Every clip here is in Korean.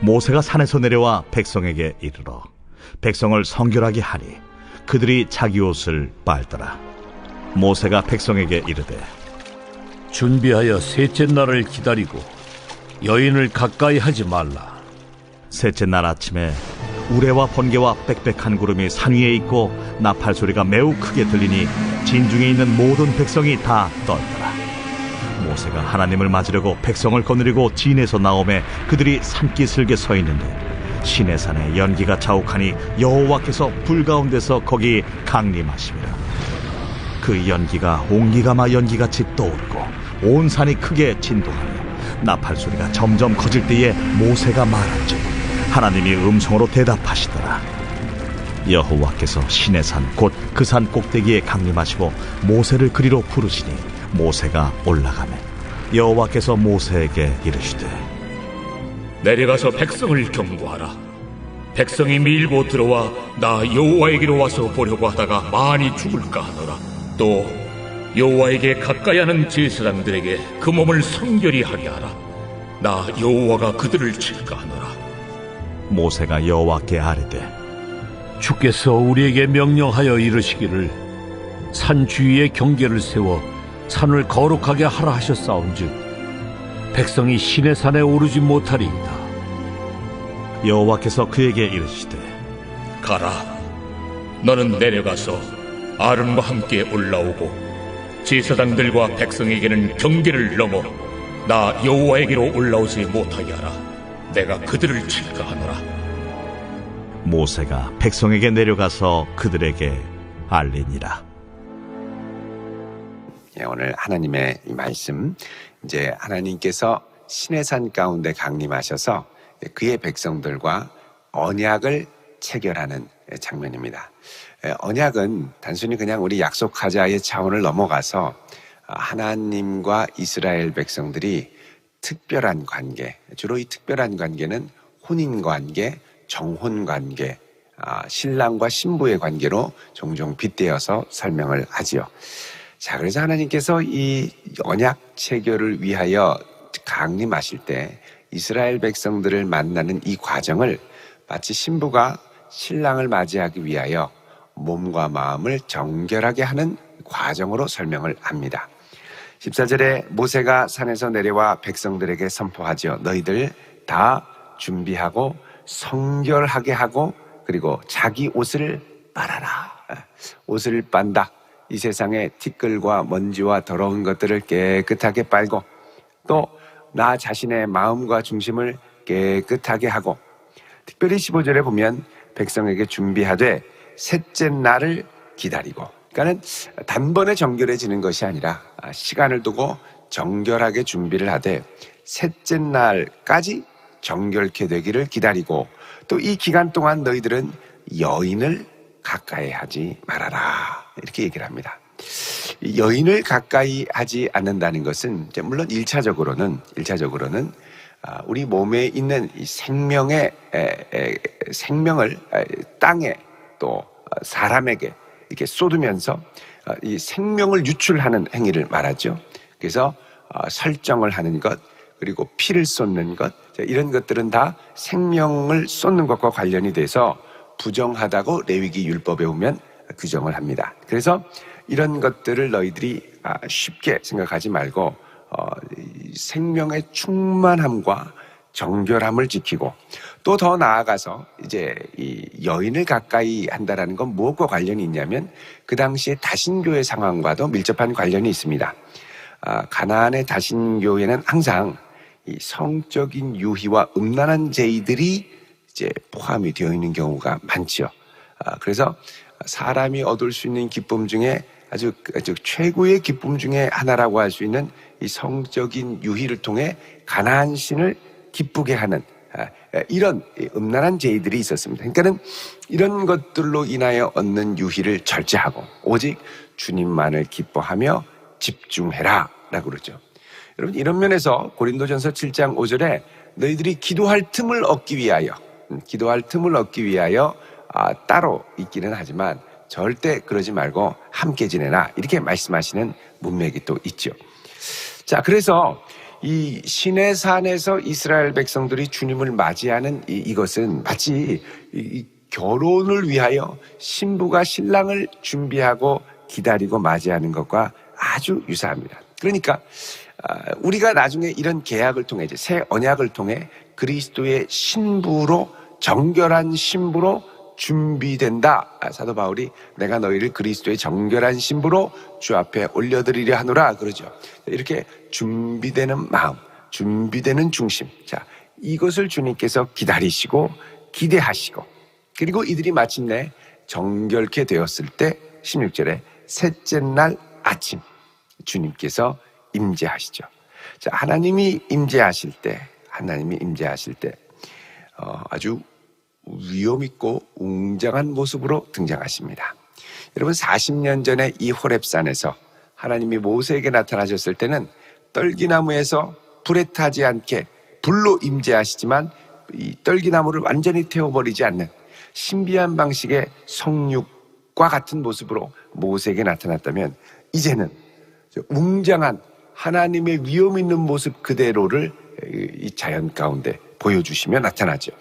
모세가 산에서 내려와 백성에게 이르러 백성을 성결하게 하니 그들이 자기 옷을 빨더라. 모세가 백성에게 이르되 준비하여 셋째 날을 기다리고 여인을 가까이 하지 말라. 셋째 날 아침에 우레와 번개와 빽빽한 구름이 산 위에 있고 나팔 소리가 매우 크게 들리니 진중에 있는 모든 백성이 다 떨더라. 모세가 하나님을 맞으려고 백성을 거느리고 진에서 나오매 그들이 산기슭에 서 있는데 시내산에 연기가 자욱하니 여호와께서 불 가운데서 거기 강림하시니라. 그 연기가 옹기가마 연기같이 떠오르고 온 산이 크게 진동하며 나팔 소리가 점점 커질 때에 모세가 말한즉 하나님이 음성으로 대답하시더라. 여호와께서 시내산 곧 그 산 꼭대기에 강림하시고 모세를 그리로 부르시니 모세가 올라가매 여호와께서 모세에게 이르시되 내려가서 백성을 경고하라. 백성이 밀고 들어와 나 여호와에게로 와서 보려고 하다가 많이 죽을까 하노라. 또 여호와에게 가까이 하는 제사장들에게 그 몸을 성결히 하게 하라. 나 여호와가 그들을 칠까 하노라. 모세가 여호와께 아뢰되 주께서 우리에게 명령하여 이르시기를 산 주위에 경계를 세워 산을 거룩하게 하라 하셨사온즉 백성이 시내산에 오르지 못하리이다. 여호와께서 그에게 이르시되 가라. 너는 내려가서 아론과 함께 올라오고 제사장들과 백성에게는 경계를 넘어 나 여호와에게로 올라오지 못하게 하라. 내가 그들을 칠까 하노라. 모세가 백성에게 내려가서 그들에게 알리니라. 오늘 하나님의 이 말씀, 이제 하나님께서 시내산 가운데 강림하셔서 그의 백성들과 언약을 체결하는 장면입니다. 언약은 단순히 그냥 우리 약속하자의 차원을 넘어가서 하나님과 이스라엘 백성들이 특별한 관계, 주로 이 특별한 관계는 혼인관계, 정혼관계, 신랑과 신부의 관계로 종종 빗대어서 설명을 하지요. 자, 그래서 하나님께서 이 언약 체결을 위하여 강림하실 때 이스라엘 백성들을 만나는 이 과정을 마치 신부가 신랑을 맞이하기 위하여 몸과 마음을 정결하게 하는 과정으로 설명을 합니다. 14절에 모세가 산에서 내려와 백성들에게 선포하죠. 너희들 다 준비하고 성결하게 하고 그리고 자기 옷을 빨아라. 옷을 빤다. 이 세상의 티끌과 먼지와 더러운 것들을 깨끗하게 빨고 또 나 자신의 마음과 중심을 깨끗하게 하고 특별히 15절에 보면 백성에게 준비하되 셋째 날을 기다리고, 그러니까는 단번에 정결해지는 것이 아니라 시간을 두고 정결하게 준비를 하되 셋째 날까지 정결케 되기를 기다리고 또 이 기간 동안 너희들은 여인을 가까이 하지 말아라. 이렇게 얘기를 합니다. 여인을 가까이 하지 않는다는 것은 물론 1차적으로는 우리 몸에 있는 이 생명을 땅에 또 사람에게 이렇게 쏟으면서 이 생명을 유출하는 행위를 말하죠. 그래서 설정을 하는 것, 그리고 피를 쏟는 것, 이런 것들은 다 생명을 쏟는 것과 관련이 돼서 부정하다고 레위기 율법에 보면 규정을 합니다. 그래서 이런 것들을 너희들이 쉽게 생각하지 말고 생명의 충만함과 정결함을 지키고 또 더 나아가서 이제 이 여인을 가까이 한다라는 건 무엇과 관련이 있냐면 그 당시에 다신교의 상황과도 밀접한 관련이 있습니다. 가나안의 다신교에는 항상 이 성적인 유희와 음란한 제의들이 이제 포함이 되어 있는 경우가 많지요. 그래서 사람이 얻을 수 있는 기쁨 중에 아주 최고의 기쁨 중에 하나라고 할 수 있는 이 성적인 유희를 통해 가나안 신을 기쁘게 하는 이런 음란한 제의들이 있었습니다. 그러니까는 이런 것들로 인하여 얻는 유희를 절제하고 오직 주님만을 기뻐하며 집중해라 라고 그러죠. 여러분, 이런 면에서 고린도전서 7장 5절에 너희들이 기도할 틈을 얻기 위하여 따로 있기는 하지만 절대 그러지 말고 함께 지내라 이렇게 말씀하시는 문맥이 또 있죠. 자, 그래서 이 시내산에서 이스라엘 백성들이 주님을 맞이하는 이것은 마치 이 결혼을 위하여 신부가 신랑을 준비하고 기다리고 맞이하는 것과 아주 유사합니다. 그러니까 우리가 나중에 이런 계약을 통해 이제 새 언약을 통해 그리스도의 신부로, 정결한 신부로 준비된다. 사도 바울이 내가 너희를 그리스도의 정결한 신부로 주 앞에 올려드리려 하노라 그러죠. 이렇게 준비되는 마음, 준비되는 중심, 자, 이것을 주님께서 기다리시고 기대하시고, 그리고 이들이 마침내 정결케 되었을 때 16절에 셋째 날 아침 주님께서 임재하시죠. 자, 하나님이 임재하실 때 아주 위험 있고 웅장한 모습으로 등장하십니다. 여러분, 40년 전에 이 호렙산에서 하나님이 모세에게 나타나셨을 때는 떨기나무에서 불에 타지 않게 불로 임재하시지만 이 떨기나무를 완전히 태워버리지 않는 신비한 방식의 성육과 같은 모습으로 모세에게 나타났다면, 이제는 웅장한 하나님의 위험 있는 모습 그대로를 이 자연 가운데 보여주시며 나타나죠.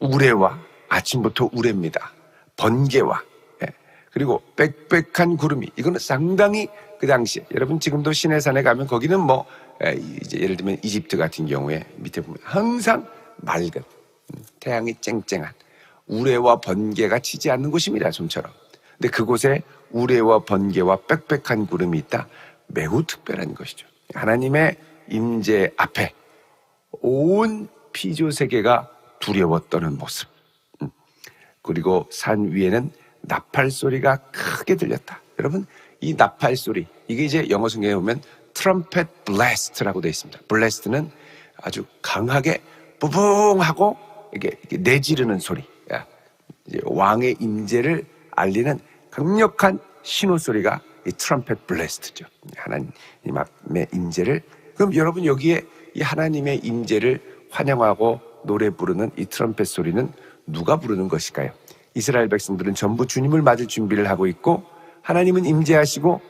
우레와, 아침부터 우레입니다. 번개와, 그리고 빽빽한 구름이, 이거는 상당히 그 당시에, 여러분 지금도 시내산에 가면 거기는 이제 예를 들면 이집트 같은 경우에 밑에 보면 항상 맑은, 태양이 쨍쨍한 우레와 번개가 치지 않는 곳입니다, 좀처럼. 근데 그곳에 우레와 번개와 빽빽한 구름이 있다. 매우 특별한 것이죠. 하나님의 임재 앞에 온 피조 세계가 두려워 떠는 모습. 그리고 산 위에는 나팔 소리가 크게 들렸다. 여러분, 이 나팔 소리, 이게 이제 영어 성경에 보면 트럼펫 블래스트라고 되어 있습니다. 블래스트는 아주 강하게 뿌붕하고 이게 내지르는 소리, 이제 왕의 임재를 알리는 강력한 신호 소리가 이 트럼펫 블래스트죠. 하나님의 임재를, 그럼 여러분 여기에 이 하나님의 임재를 환영하고 노래 부르는 이 트럼펫 소리는 누가 부르는 것일까요? 이스라엘 백성들은 전부 주님을 맞을 준비를 하고 있고, 하나님은 임재하시고,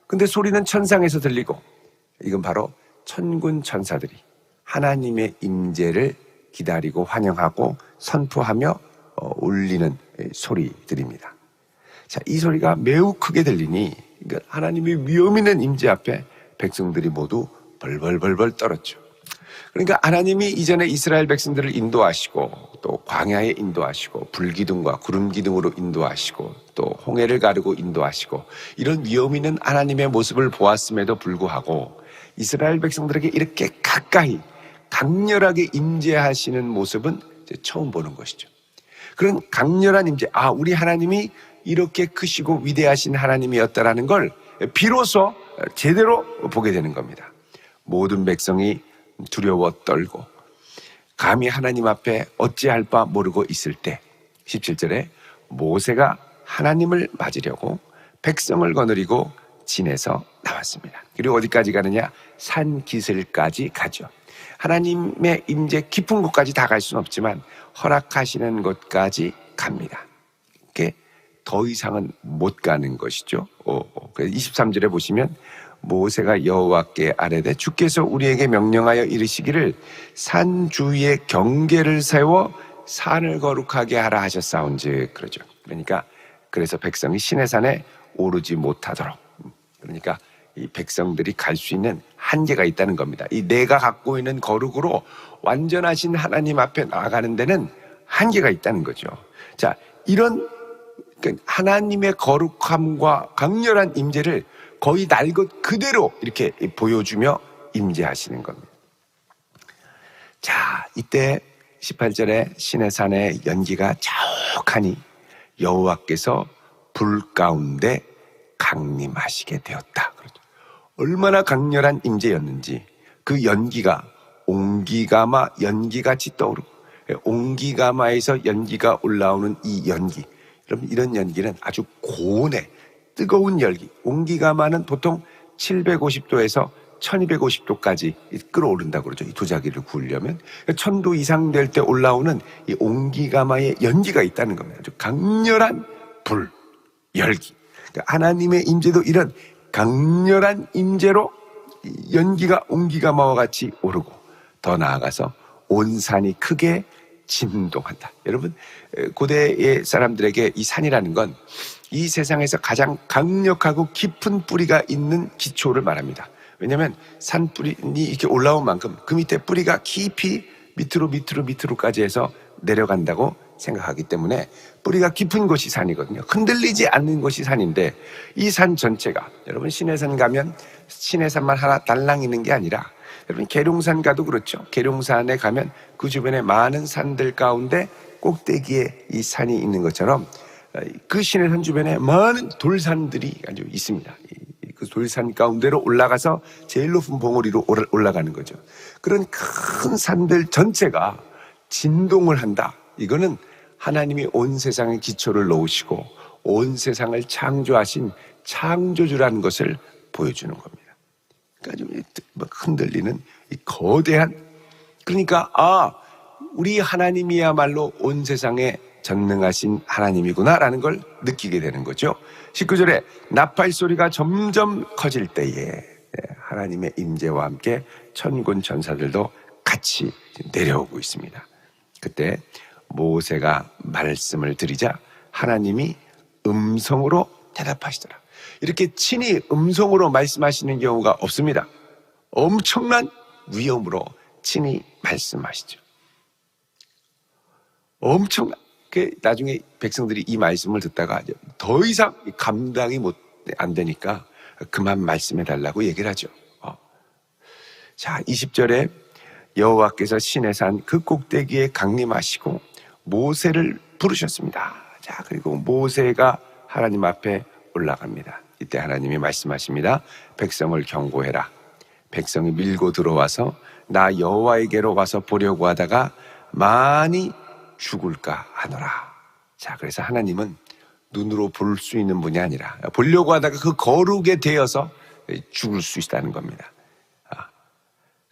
근데 소리는 천상에서 들리고, 이건 바로 천군 천사들이 하나님의 임재를 기다리고 환영하고 선포하며 울리는 소리들입니다. 자, 이 소리가 매우 크게 들리니 하나님의 위험 있는 임재 앞에 백성들이 모두 벌벌벌벌 떨었죠. 그러니까 하나님이 이전에 이스라엘 백성들을 인도하시고, 또 광야에 인도하시고, 불기둥과 구름기둥으로 인도하시고, 또 홍해를 가르고 인도하시고, 이런 위험 있는 하나님의 모습을 보았음에도 불구하고 이스라엘 백성들에게 이렇게 가까이 강렬하게 임재하시는 모습은 이제 처음 보는 것이죠. 그런 강렬한 임재, 우리 하나님이 이렇게 크시고 위대하신 하나님이었다라는 걸 비로소 제대로 보게 되는 겁니다. 모든 백성이 두려워 떨고 감히 하나님 앞에 어찌할 바 모르고 있을 때, 17절에 모세가 하나님을 맞으려고 백성을 거느리고 진에서 나왔습니다. 그리고 어디까지 가느냐? 산 기슭까지 가죠. 하나님의 임재 깊은 곳까지 다 갈 수는 없지만 허락하시는 곳까지 갑니다. 이게 더 이상은 못 가는 것이죠. 23절에 보시면 모세가 여호와께 아뢰되 주께서 우리에게 명령하여 이르시기를 산 주위에 경계를 세워 산을 거룩하게 하라 하셨사온즉, 그러죠. 그러니까 그래서 백성이 시내산에 오르지 못하도록, 그러니까 이 백성들이 갈 수 있는 한계가 있다는 겁니다. 이 내가 갖고 있는 거룩으로 완전하신 하나님 앞에 나아가는 데는 한계가 있다는 거죠. 자, 이런 하나님의 거룩함과 강렬한 임재를 거의 날 것 그대로 이렇게 보여주며 임재하시는 겁니다. 자, 이때 18절에 시내산의 연기가 자욱하니 여호와께서 불 가운데 강림하시게 되었다. 그렇죠. 얼마나 강렬한 임재였는지 그 연기가 옹기가마 연기같이 떠오르고, 옹기가마에서 연기가 올라오는 이 연기, 여러분 이런 연기는 아주 고온의 뜨거운 열기, 옹기가마는 보통 750도에서 1250도까지 끌어오른다고 그러죠. 이 도자기를 구우려면 1000도 이상 될 때 올라오는 이 옹기가마의 연기가 있다는 겁니다. 아주 강렬한 불, 열기. 그러니까 하나님의 임재도 이런 강렬한 임재로 연기가 온기가 마와 같이 오르고 더 나아가서 온 산이 크게 진동한다. 여러분, 고대의 사람들에게 이 산이라는 건 이 세상에서 가장 강력하고 깊은 뿌리가 있는 기초를 말합니다. 왜냐하면 산뿌리 이렇게 올라온 만큼 그 밑에 뿌리가 깊이 밑으로까지 해서 내려간다고 생각하기 때문에 뿌리가 깊은 곳이 산이거든요. 흔들리지 않는 곳이 산인데 이 산 전체가, 여러분 시내산 가면 시내산만 하나 달랑 있는 게 아니라, 여러분 계룡산 가도 그렇죠. 계룡산에 가면 그 주변에 많은 산들 가운데 꼭대기에 이 산이 있는 것처럼 그 시내산 주변에 많은 돌산들이 아주 있습니다. 그 돌산 가운데로 올라가서 제일 높은 봉우리로 올라가는 거죠. 그런 큰 산들 전체가 진동을 한다. 이거는 하나님이 온 세상의 기초를 놓으시고 온 세상을 창조하신 창조주라는 것을 보여주는 겁니다. 그러니까 좀 흔들리는 이 거대한, 그러니까 우리 하나님이야말로 온 세상에 전능하신 하나님이구나라는 걸 느끼게 되는 거죠. 19절에 나팔 소리가 점점 커질 때에 하나님의 임재와 함께 천군 천사들도 같이 내려오고 있습니다. 그때 모세가 말씀을 드리자 하나님이 음성으로 대답하시더라. 이렇게 친히 음성으로 말씀하시는 경우가 없습니다. 엄청난 위엄으로 친히 말씀하시죠. 엄청난, 나중에 백성들이 이 말씀을 듣다가 더 이상 감당이 안 되니까 그만 말씀해 달라고 얘기를 하죠. 자, 20절에 여호와께서 시내산 그 꼭대기에 강림하시고 모세를 부르셨습니다. 자, 그리고 모세가 하나님 앞에 올라갑니다. 이때 하나님이 말씀하십니다. 백성을 경고해라. 백성이 밀고 들어와서 나 여호와에게로 와서 보려고 하다가 많이 죽을까 하노라. 자, 그래서 하나님은 눈으로 볼 수 있는 분이 아니라 보려고 하다가 그 거룩에 대어서 죽을 수 있다는 겁니다.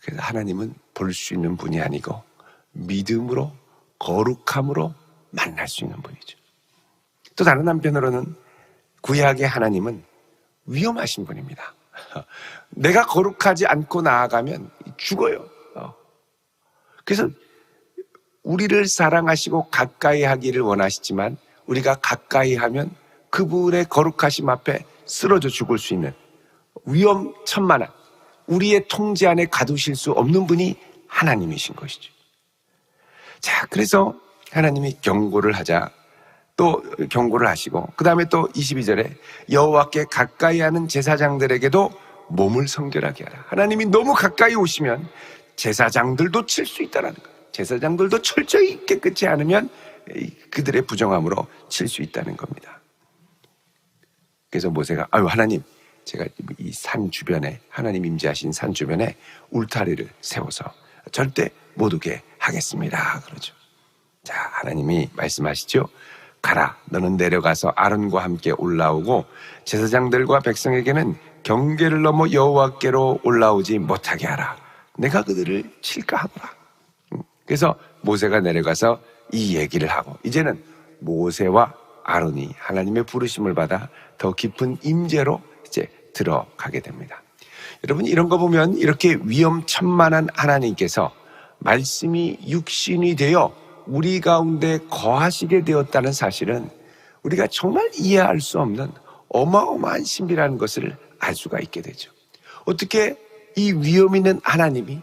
그래서 하나님은 볼 수 있는 분이 아니고 믿음으로 거룩함으로 만날 수 있는 분이죠. 또 다른 한편으로는 구약의 하나님은 위험하신 분입니다. 내가 거룩하지 않고 나아가면 죽어요. 그래서 우리를 사랑하시고 가까이 하기를 원하시지만 우리가 가까이 하면 그분의 거룩하심 앞에 쓰러져 죽을 수 있는 위험천만한, 우리의 통제 안에 가두실 수 없는 분이 하나님이신 것이죠. 자, 그래서 하나님이 경고를 하자 또 경고를 하시고, 그 다음에 또 22절에 여호와께 가까이 하는 제사장들에게도 몸을 성결하게 하라. 하나님이 너무 가까이 오시면 제사장들도 칠 수 있다는 거예요. 제사장들도 철저히 깨끗이 않으면 그들의 부정함으로 칠 수 있다는 겁니다. 그래서 모세가 하나님, 제가 이 산 주변에, 하나님 임재하신 산 주변에 울타리를 세워서 절대 못 오게 하겠습니다. 그러죠. 자, 하나님이 말씀하시죠. 가라, 너는 내려가서 아론과 함께 올라오고 제사장들과 백성에게는 경계를 넘어 여호와께로 올라오지 못하게 하라. 내가 그들을 칠까 하노라. 그래서 모세가 내려가서 이 얘기를 하고, 이제는 모세와 아론이 하나님의 부르심을 받아 더 깊은 임재로 이제 들어가게 됩니다. 여러분, 이런 거 보면 이렇게 위험천만한 하나님께서 말씀이 육신이 되어 우리 가운데 거하시게 되었다는 사실은 우리가 정말 이해할 수 없는 어마어마한 신비라는 것을 알 수가 있게 되죠. 어떻게 이 위험 있는 하나님이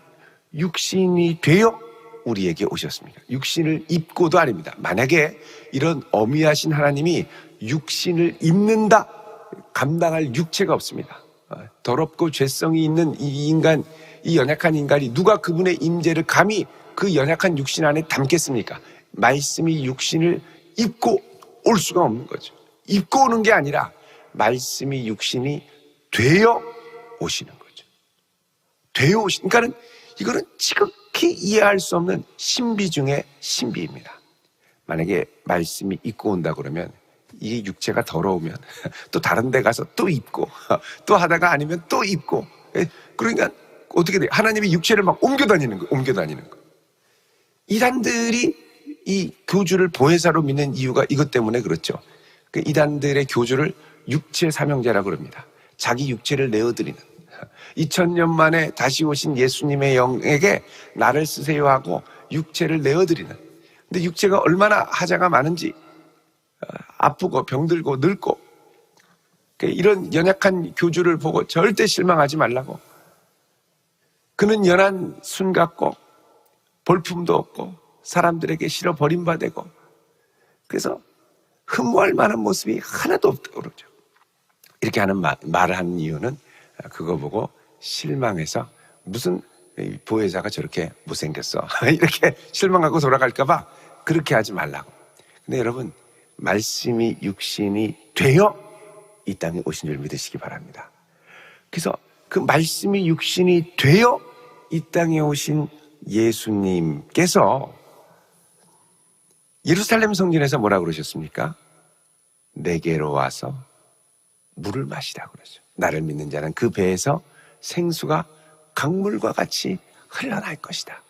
육신이 되어 우리에게 오셨습니까? 육신을 입고도 아닙니다. 만약에 이런 어미하신 하나님이 육신을 입는다, 감당할 육체가 없습니다. 더럽고 죄성이 있는 이 인간, 이 연약한 인간이 누가 그분의 임재를 감히 그 연약한 육신 안에 담겠습니까? 말씀이 육신을 입고 올 수가 없는 거죠. 입고 오는 게 아니라 말씀이 육신이 되어 오시는 거죠. 되어 오시는, 그러니까는 이거는 지극히 이해할 수 없는 신비 중에 신비입니다. 만약에 말씀이 입고 온다 그러면 이 육체가 더러우면 또 다른 데 가서 또 입고 또 하다가 아니면 또 입고, 그러니까 어떻게 돼요? 하나님이 육체를 막 옮겨 다니는 거예요. 이단들이 이 교주를 보혜사로 믿는 이유가 이것 때문에 그렇죠. 이단들의 교주를 육체 사명자라고 그럽니다. 자기 육체를 내어드리는, 2000년 만에 다시 오신 예수님의 영에게 나를 쓰세요 하고 육체를 내어드리는. 근데 육체가 얼마나 하자가 많은지, 아프고 병들고 늙고, 이런 연약한 교주를 보고 절대 실망하지 말라고. 그는 연한 순 같고 볼품도 없고 사람들에게 싫어 버림받고, 그래서 흠모할 만한 모습이 하나도 없다고 그러죠. 이렇게 하는 말을 하는 이유는 그거 보고 실망해서 무슨 보혜사가 저렇게 못생겼어 이렇게 실망하고 돌아갈까 봐 그렇게 하지 말라고. 근데 여러분, 말씀이 육신이 되어 이 땅에 오신 줄 믿으시기 바랍니다. 그래서 그 말씀이 육신이 되어 이 땅에 오신 예수님께서 예루살렘 성전에서 뭐라고 그러셨습니까? 내게로 와서 물을 마시라고 그러죠. 나를 믿는 자는 그 배에서 생수가 강물과 같이 흘러날 것이다.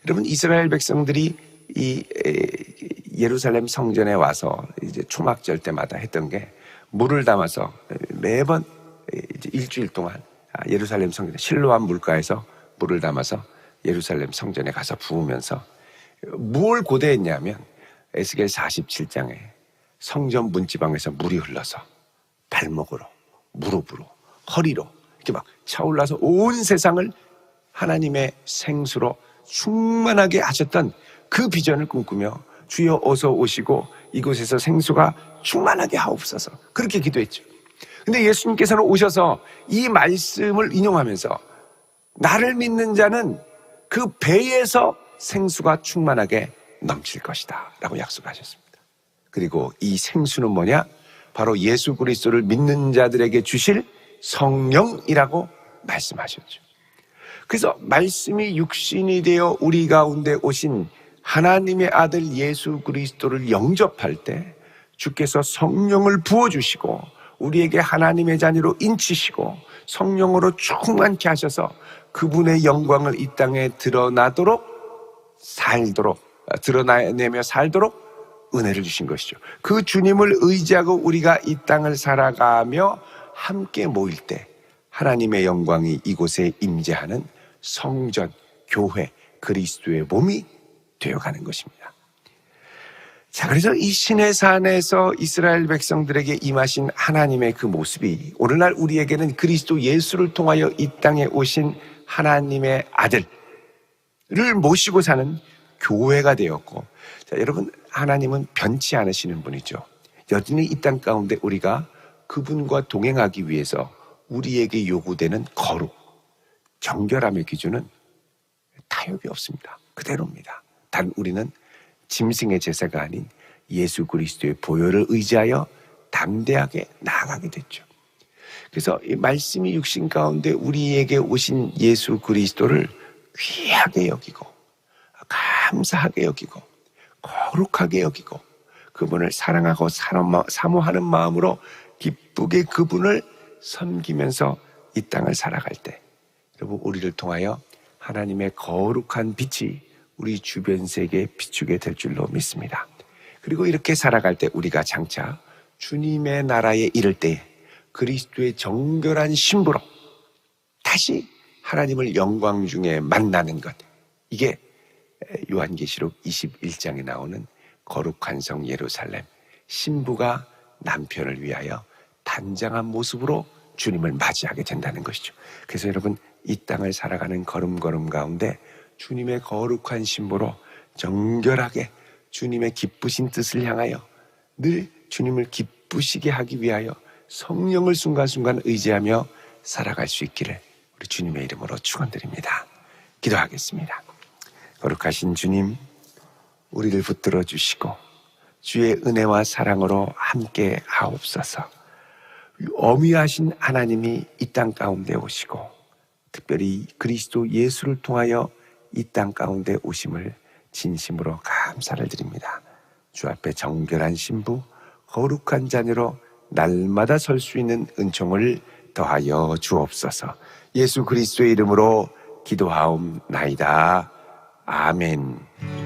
여러분, 이스라엘 백성들이 이 예루살렘 성전에 와서 이제 초막절 때마다 했던 게 물을 담아서 매번 이제 일주일 동안 예루살렘 성전 실로암 물가에서 물을 담아서 예루살렘 성전에 가서 부으면서 뭘 고대했냐면 에스겔 47장에 성전 문지방에서 물이 흘러서 발목으로, 무릎으로, 허리로 이렇게 막 차올라서 온 세상을 하나님의 생수로 충만하게 하셨던 그 비전을 꿈꾸며 주여 어서 오시고 이곳에서 생수가 충만하게 하옵소서, 그렇게 기도했죠. 근데 예수님께서는 오셔서 이 말씀을 인용하면서 나를 믿는 자는 그 배에서 생수가 충만하게 넘칠 것이다 라고 약속하셨습니다. 그리고 이 생수는 뭐냐? 바로 예수 그리스도를 믿는 자들에게 주실 성령이라고 말씀하셨죠. 그래서 말씀이 육신이 되어 우리 가운데 오신 하나님의 아들 예수 그리스도를 영접할 때 주께서 성령을 부어주시고 우리에게 하나님의 자녀로 인치시고 성령으로 충만케 하셔서 그분의 영광을 이 땅에 드러내며 살도록 은혜를 주신 것이죠. 그 주님을 의지하고 우리가 이 땅을 살아가며 함께 모일 때 하나님의 영광이 이곳에 임재하는 성전, 교회, 그리스도의 몸이 되어가는 것입니다. 자, 그래서 이 시내산에서 이스라엘 백성들에게 임하신 하나님의 그 모습이 오늘날 우리에게는 그리스도 예수를 통하여 이 땅에 오신 하나님의 아들을 모시고 사는 교회가 되었고, 자, 여러분, 하나님은 변치 않으시는 분이죠. 여전히 이 땅 가운데 우리가 그분과 동행하기 위해서 우리에게 요구되는 거룩, 정결함의 기준은 타협이 없습니다. 그대로입니다. 단 우리는 짐승의 제사가 아닌 예수 그리스도의 보혈을 의지하여 담대하게 나아가게 됐죠. 그래서 이 말씀이 육신 가운데 우리에게 오신 예수 그리스도를 귀하게 여기고 감사하게 여기고 거룩하게 여기고 그분을 사랑하고 사모하는 마음으로 기쁘게 그분을 섬기면서 이 땅을 살아갈 때 여러분, 우리를 통하여 하나님의 거룩한 빛이 우리 주변 세계에 비추게 될 줄로 믿습니다. 그리고 이렇게 살아갈 때 우리가 장차 주님의 나라에 이를 때 그리스도의 정결한 신부로 다시 하나님을 영광 중에 만나는 것, 이게 요한계시록 21장에 나오는 거룩한 성 예루살렘, 신부가 남편을 위하여 단장한 모습으로 주님을 맞이하게 된다는 것이죠. 그래서 여러분, 이 땅을 살아가는 걸음걸음 가운데 주님의 거룩한 신부로 정결하게 주님의 기쁘신 뜻을 향하여 늘 주님을 기쁘시게 하기 위하여 성령을 순간순간 의지하며 살아갈 수 있기를 우리 주님의 이름으로 축원드립니다. 기도하겠습니다. 거룩하신 주님, 우리를 붙들어 주시고 주의 은혜와 사랑으로 함께 하옵소서. 어미하신 하나님이 이 땅 가운데 오시고 특별히 그리스도 예수를 통하여 이 땅 가운데 오심을 진심으로 감사를 드립니다. 주 앞에 정결한 신부, 거룩한 자녀로 날마다 설 수 있는 은총을 더하여 주옵소서. 예수 그리스도의 이름으로 기도하옵나이다. 아멘.